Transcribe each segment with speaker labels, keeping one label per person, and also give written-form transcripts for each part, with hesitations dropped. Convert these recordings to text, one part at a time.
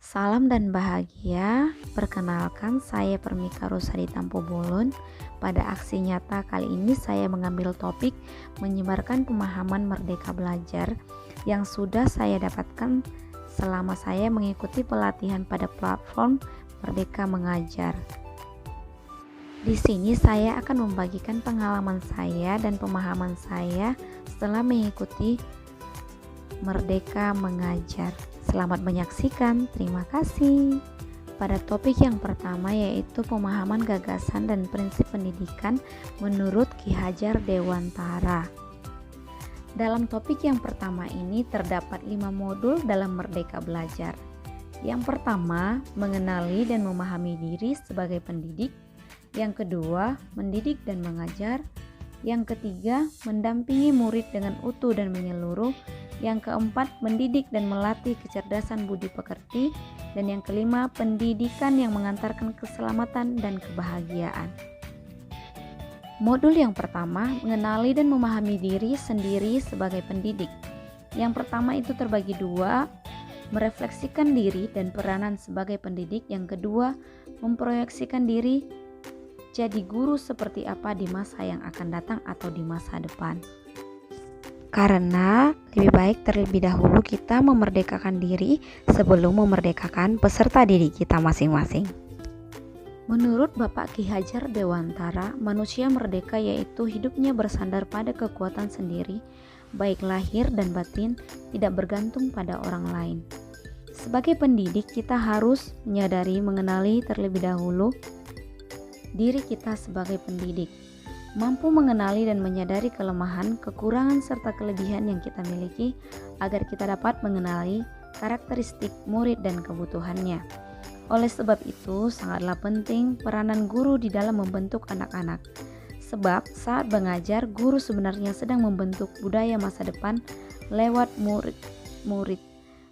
Speaker 1: Salam dan bahagia. Perkenalkan, saya Permika Rusadi Tampu Bolon. Pada aksi nyata kali ini saya mengambil topik menyebarkan pemahaman merdeka belajar yang sudah saya dapatkan selama saya mengikuti pelatihan pada platform Merdeka Mengajar. Di sini saya akan membagikan pengalaman saya dan pemahaman saya setelah mengikuti Merdeka Mengajar. Selamat menyaksikan, terima kasih. Pada topik yang pertama yaitu pemahaman gagasan dan prinsip pendidikan menurut Ki Hajar Dewantara. Dalam topik yang pertama ini terdapat 5 modul dalam Merdeka Belajar. Yang pertama, mengenali dan memahami diri sebagai pendidik. Yang kedua, mendidik dan mengajar. Yang ketiga, mendampingi murid dengan utuh dan menyeluruh. Yang keempat, mendidik dan melatih kecerdasan budi pekerti. Dan yang kelima, pendidikan yang mengantarkan keselamatan dan kebahagiaan. Modul yang pertama, mengenali dan memahami diri sendiri sebagai pendidik. Yang pertama itu terbagi dua, merefleksikan diri dan peranan sebagai pendidik. Yang kedua, memproyeksikan diri jadi guru seperti apa di masa yang akan datang atau di masa depan. Karena lebih baik terlebih dahulu kita memerdekakan diri sebelum memerdekakan peserta didik kita masing-masing. Menurut Bapak Ki Hajar Dewantara, manusia merdeka yaitu hidupnya bersandar pada kekuatan sendiri, baik lahir dan batin, tidak bergantung pada orang lain. Sebagai pendidik, kita harus menyadari, mengenali terlebih dahulu diri kita sebagai pendidik, mampu mengenali dan menyadari kelemahan, kekurangan, serta kelebihan yang kita miliki agar kita dapat mengenali karakteristik murid dan kebutuhannya. Oleh sebab itu, sangatlah penting peranan guru di dalam membentuk anak-anak. Sebab saat mengajar, guru sebenarnya sedang membentuk budaya masa depan lewat murid.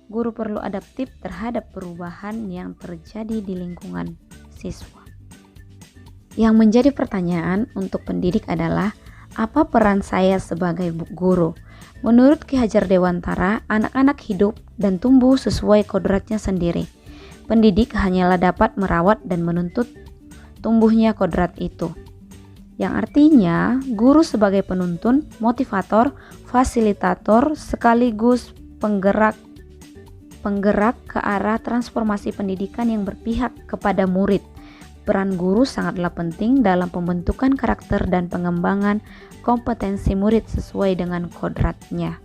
Speaker 1: Guru perlu adaptif terhadap perubahan yang terjadi di lingkungan siswa. Yang menjadi pertanyaan untuk pendidik adalah, apa peran saya sebagai guru? Menurut Ki Hajar Dewantara, anak-anak hidup dan tumbuh sesuai kodratnya sendiri. Pendidik hanyalah dapat merawat dan menuntut tumbuhnya kodrat itu. Yang artinya, guru sebagai penuntun, motivator, fasilitator, sekaligus penggerak ke arah transformasi pendidikan yang berpihak kepada murid. Peran guru sangatlah penting dalam pembentukan karakter dan pengembangan kompetensi murid sesuai dengan kodratnya.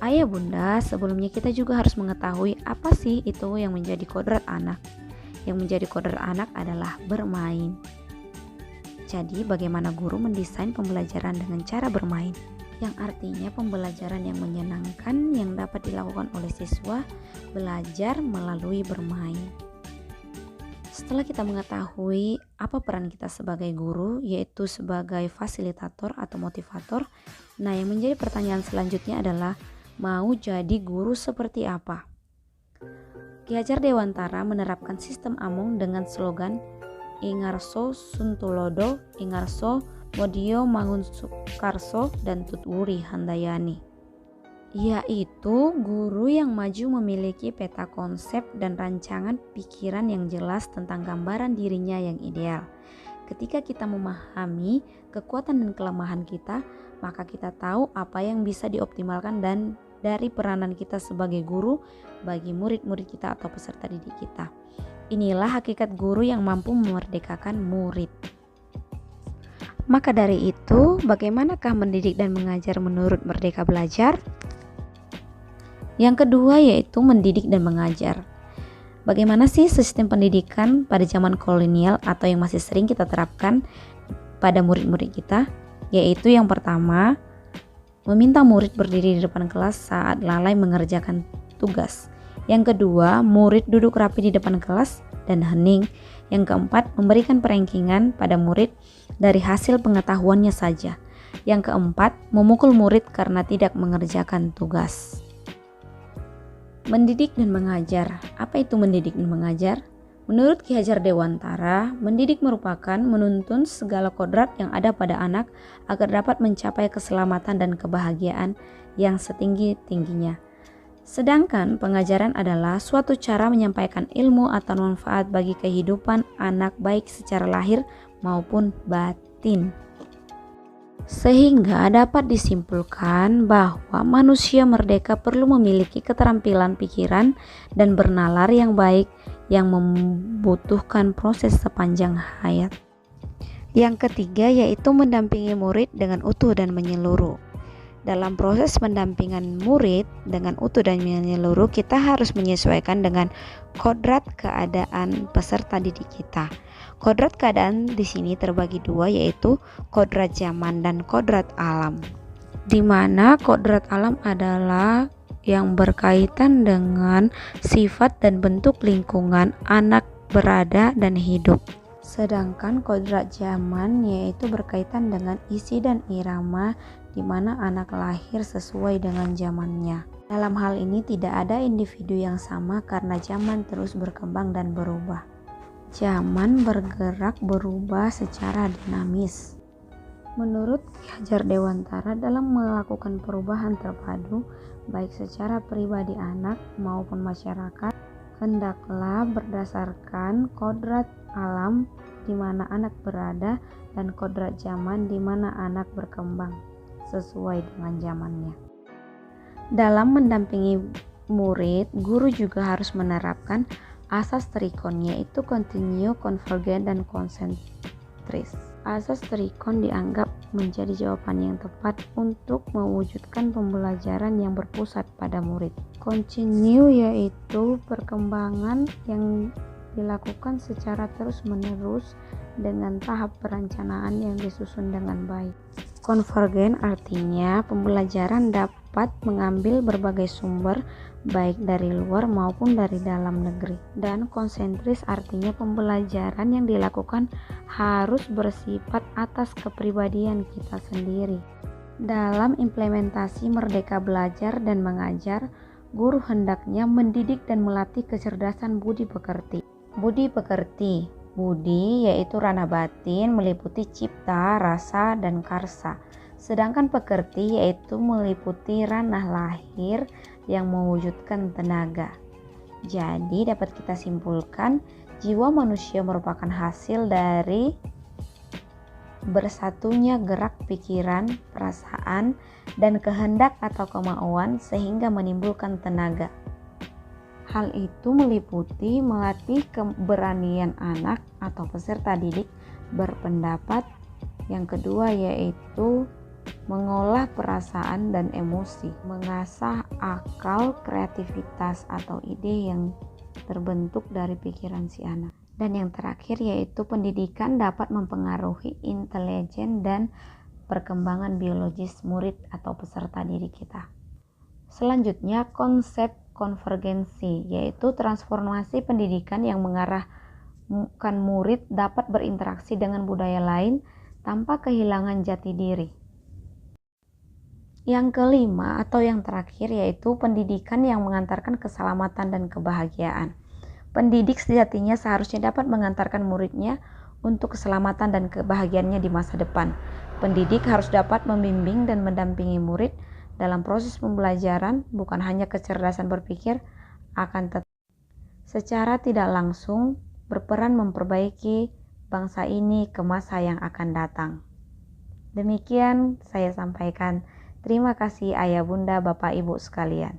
Speaker 1: Ayah bunda, sebelumnya kita juga harus mengetahui apa sih itu yang menjadi kodrat anak. Yang menjadi kodrat anak adalah bermain. Jadi bagaimana guru mendesain pembelajaran dengan cara bermain, yang artinya pembelajaran yang menyenangkan yang dapat dilakukan oleh siswa belajar melalui bermain. Setelah kita mengetahui apa peran kita sebagai guru, yaitu sebagai fasilitator atau motivator, nah yang menjadi pertanyaan selanjutnya adalah, mau jadi guru seperti apa? Ki Hajar Dewantara menerapkan sistem Amung dengan slogan Ingarso Suntulodo, Ingarso Modio Mangunsukarso, dan Tutwuri Handayani, yaitu guru yang maju memiliki peta konsep dan rancangan pikiran yang jelas tentang gambaran dirinya yang ideal. Ketika kita memahami kekuatan dan kelemahan kita, maka kita tahu apa yang bisa dioptimalkan dan dari peranan kita sebagai guru bagi murid-murid kita atau peserta didik kita. Inilah hakikat guru yang mampu memerdekakan murid. Maka dari itu, bagaimanakah mendidik dan mengajar menurut Merdeka Belajar? Yang kedua yaitu mendidik dan mengajar. Bagaimana sih sistem pendidikan pada zaman kolonial atau yang masih sering kita terapkan pada murid-murid kita? Yaitu yang pertama, meminta murid berdiri di depan kelas saat lalai mengerjakan tugas. Yang kedua, murid duduk rapi di depan kelas dan hening. Yang keempat, memberikan perankingan pada murid dari hasil pengetahuannya saja. Yang keempat, memukul murid karena tidak mengerjakan tugas. Mendidik dan mengajar. Apa itu mendidik dan mengajar? Menurut Ki Hajar Dewantara, mendidik merupakan menuntun segala kodrat yang ada pada anak agar dapat mencapai keselamatan dan kebahagiaan yang setinggi-tingginya. Sedangkan pengajaran adalah suatu cara menyampaikan ilmu atau manfaat bagi kehidupan anak baik secara lahir maupun batin. Sehingga dapat disimpulkan bahwa manusia merdeka perlu memiliki keterampilan pikiran dan bernalar yang baik yang membutuhkan proses sepanjang hayat. Yang ketiga yaitu mendampingi murid dengan utuh dan menyeluruh. Dalam proses pendampingan murid dengan utuh dan menyeluruh, kita harus menyesuaikan dengan kodrat keadaan peserta didik kita. Kodrat keadaan di sini terbagi dua, yaitu kodrat zaman dan kodrat alam. Di mana kodrat alam adalah yang berkaitan dengan sifat dan bentuk lingkungan anak berada dan hidup. Sedangkan kodrat zaman yaitu berkaitan dengan isi dan irama di mana anak lahir sesuai dengan zamannya. Dalam hal ini tidak ada individu yang sama karena zaman terus berkembang dan berubah. Zaman bergerak berubah secara dinamis. Menurut Ki Hajar Dewantara, dalam melakukan perubahan terpadu baik secara pribadi anak maupun masyarakat, hendaklah berdasarkan kodrat alam di mana anak berada dan kodrat zaman di mana anak berkembang sesuai dengan zamannya. Dalam mendampingi murid, guru juga harus menerapkan asas trikon, yaitu kontinu, konvergen, dan konsentris. Asas trikon dianggap menjadi jawaban yang tepat untuk mewujudkan pembelajaran yang berpusat pada murid. Kontinu yaitu perkembangan yang dilakukan secara terus-menerus dengan tahap perencanaan yang disusun dengan baik. Konvergen artinya pembelajaran dapat mengambil berbagai sumber baik dari luar maupun dari dalam negeri. Dan konsentris artinya pembelajaran yang dilakukan harus bersifat atas kepribadian kita sendiri. Dalam implementasi Merdeka Belajar dan Mengajar, guru hendaknya mendidik dan melatih kecerdasan budi pekerti. Budi pekerti, budi yaitu ranah batin meliputi cipta, rasa, dan karsa. Sedangkan pekerti yaitu meliputi ranah lahir yang mewujudkan tenaga. Jadi dapat kita simpulkan jiwa manusia merupakan hasil dari bersatunya gerak pikiran, perasaan, dan kehendak atau kemauan sehingga menimbulkan tenaga. Hal itu meliputi melatih keberanian anak atau peserta didik berpendapat. Yang kedua yaitu mengolah perasaan dan emosi, mengasah akal, kreativitas atau ide yang terbentuk dari pikiran si anak. Dan yang terakhir yaitu pendidikan dapat mempengaruhi intelijen dan perkembangan biologis murid atau peserta didik kita. Selanjutnya konsep konvergensi, yaitu transformasi pendidikan yang mengarahkan murid dapat berinteraksi dengan budaya lain tanpa kehilangan jati diri. Yang kelima atau yang terakhir yaitu pendidikan yang mengantarkan keselamatan dan kebahagiaan. Pendidik sejatinya seharusnya dapat mengantarkan muridnya untuk keselamatan dan kebahagiaannya di masa depan. Pendidik harus dapat membimbing dan mendampingi murid dalam proses pembelajaran, bukan hanya kecerdasan berpikir, akan tetapi secara tidak langsung berperan memperbaiki bangsa ini ke masa yang akan datang. Demikian saya sampaikan. Terima kasih ayah bunda bapak ibu sekalian.